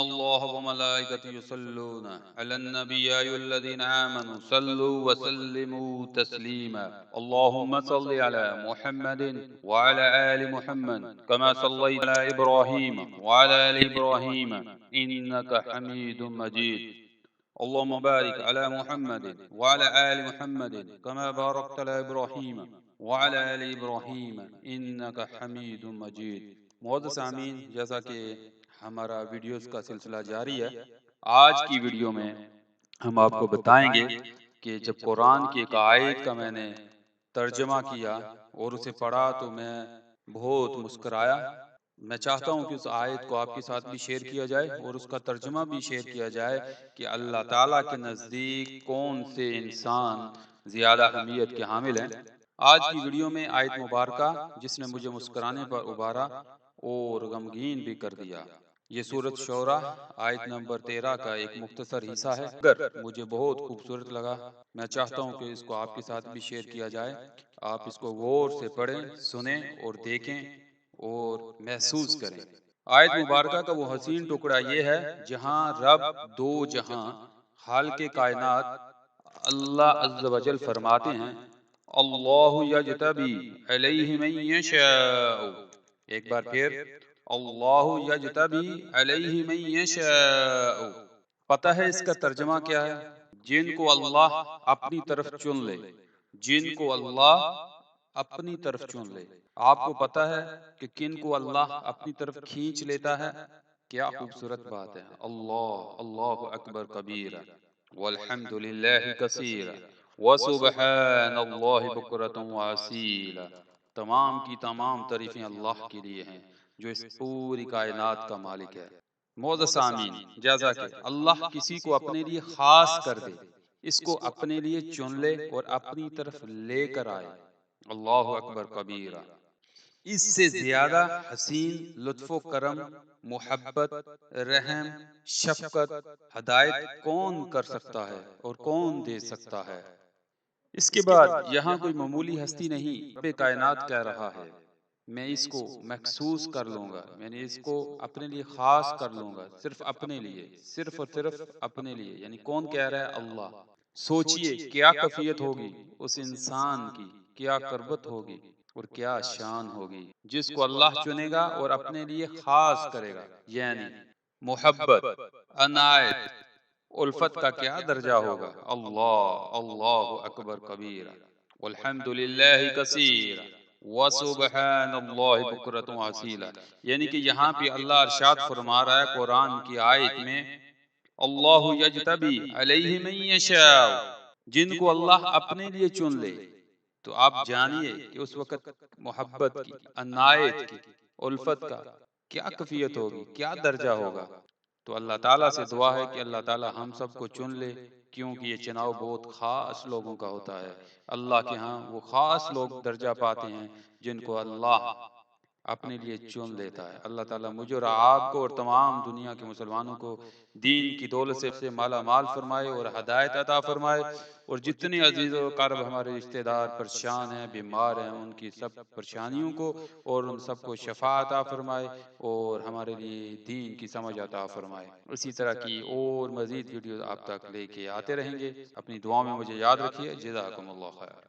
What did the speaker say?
اللہ وملائکته یصلون علی النبی یا ایھا الذین آمنوا صلوا وسلموا تسلیما اللهم صل علی محمد وعلى آل محمد كما صليت على إبراهيم وعلى آل إبراهيم إنك حميد مجيد اللهم بارك على محمد وعلى آل محمد كما باركت على إبراهيم وعلى آل إبراهيم إنك حميد مجيد. معزز سامعین، جیسا کہ ہمارا ویڈیوز کا سلسلہ جاری ہے، آج کی ویڈیو میں ہم آپ کو بتائیں گے کہ جب قرآن کی ایک آیت کا میں نے ترجمہ کیا اور اسے پڑھا تو میں بہت مسکرایا. میں چاہتا ہوں کہ اس آیت کو آپ کے ساتھ بھی شیئر کیا جائے اور اس کا ترجمہ بھی شیئر کیا جائے کہ اللہ تعالیٰ کے نزدیک کون سے انسان زیادہ اہمیت کے حامل ہیں. آج کی ویڈیو میں آیت مبارکہ جس نے مجھے مسکرانے پر ابھارا اور غمگین بھی کر دیا، یہ سورۃ شعراء آیت نمبر 13 کا ایک مختصر حصہ ہے. اگر مجھے بہت خوبصورت لگا، میں چاہتا ہوں کہ اس کو آپ کے ساتھ بھی شیئر کیا جائے. آپ اس کو غور سے پڑھیں، سنیں اور دیکھیں اور محسوس کریں. آیت مبارکہ کا وہ حسین ٹکڑا یہ ہے جہاں رب دو جہاں خالق کائنات اللہ عز و جل فرماتے ہیں اللہ یجتبی علیہ من یشاء. ایک بار پھر، اللہ یجتبی علیہ من یشاء. پتہ ہے اس کا ترجمہ کیا ہے؟ جن کو اللہ اپنی طرف چن لے، جن کو اللہ اپنی طرف چن لے. آپ کو پتہ ہے کہ کن کو اللہ اپنی طرف کھینچ لیتا ہے؟ کیا خوبصورت بات ہے. اللہ اللہ اکبر کبیرا والحمد للہ کثیرا وسبحان اللہ بکرۃ واسیلا. تمام کی تمام تعریفیں اللہ کے لیے ہیں جو اس پوری کائنات کا مالک ہے. معزز سامعین، جیسا کہ اللہ کسی کو اپنے لیے خاص کر دے، اس کو اپنے لیے چن لے اور اپنی طرف لے کر آئے، اللہ اکبر کبیرا. اس سے زیادہ حسین لطف و کرم، محبت، رحم، شفقت، ہدایت کون کر سکتا ہے اور کون دے سکتا ہے؟ اس کے بعد یہاں کوئی معمولی ہستی نہیں، رب کائنات کہہ رہا ہے میں اس کو مخصوص کر لوں گا، میں نے اس کو اپنے لیے خاص کر لوں گا، صرف اپنے لیے، صرف اور صرف اپنے لیے. یعنی کون کہہ رہا ہے؟ اللہ. سوچئے کیا کیفیت ہوگی اس انسان کی، کیا قربت ہوگی اور کیا شان ہوگی جس کو اللہ چنے گا اور اپنے لیے خاص کرے گا. یعنی محبت، عنایت، الفت کا کیا درجہ ہوگا. اللہ اللہ اکبر کبیرا والحمد للہ کثیرا وسبحان اللہ بکرۃ واسیلا. یعنی کہ یہاں پہ اللہ ارشاد فرما رہا ہے قرآن کی آیت میں اللہ یجتبی علیہ من یشاء، جن کو اللہ اپنے لیے چن لے. تو آپ جانیے کہ اس وقت محبت کی، عنایت کی، الفت کا کیا کیفیت ہوگی، کیا درجہ ہوگا. تو اللہ تعالیٰ سے دعا ہے کہ اللہ تعالیٰ ہم سب کو چن لے، کیونکہ یہ چناؤ بہت خاص لوگوں کا ہوتا ہے. اللہ کے ہاں وہ خاص لوگ درجہ پاتے ہیں جن کو اللہ اپنے لیے چن لیتا ہے. اللہ تعالیٰ مجھے اور آپ کو اور تمام دنیا کے مسلمانوں کو دین کی دولت سے مالا مال فرمائے اور ہدایت عطا فرمائے، اور جتنے عزیز و اقارب ہمارے رشتہ دار پریشان ہیں، بیمار ہیں، ان کی سب پریشانیوں کو اور ان سب کو شفا عطا فرمائے اور ہمارے لیے دین کی سمجھ عطا فرمائے. اسی طرح کی اور مزید ویڈیوز آپ تک لے کے آتے رہیں گے. اپنی دعاؤں میں مجھے یاد رکھیے. جزاکم اللہ خیر.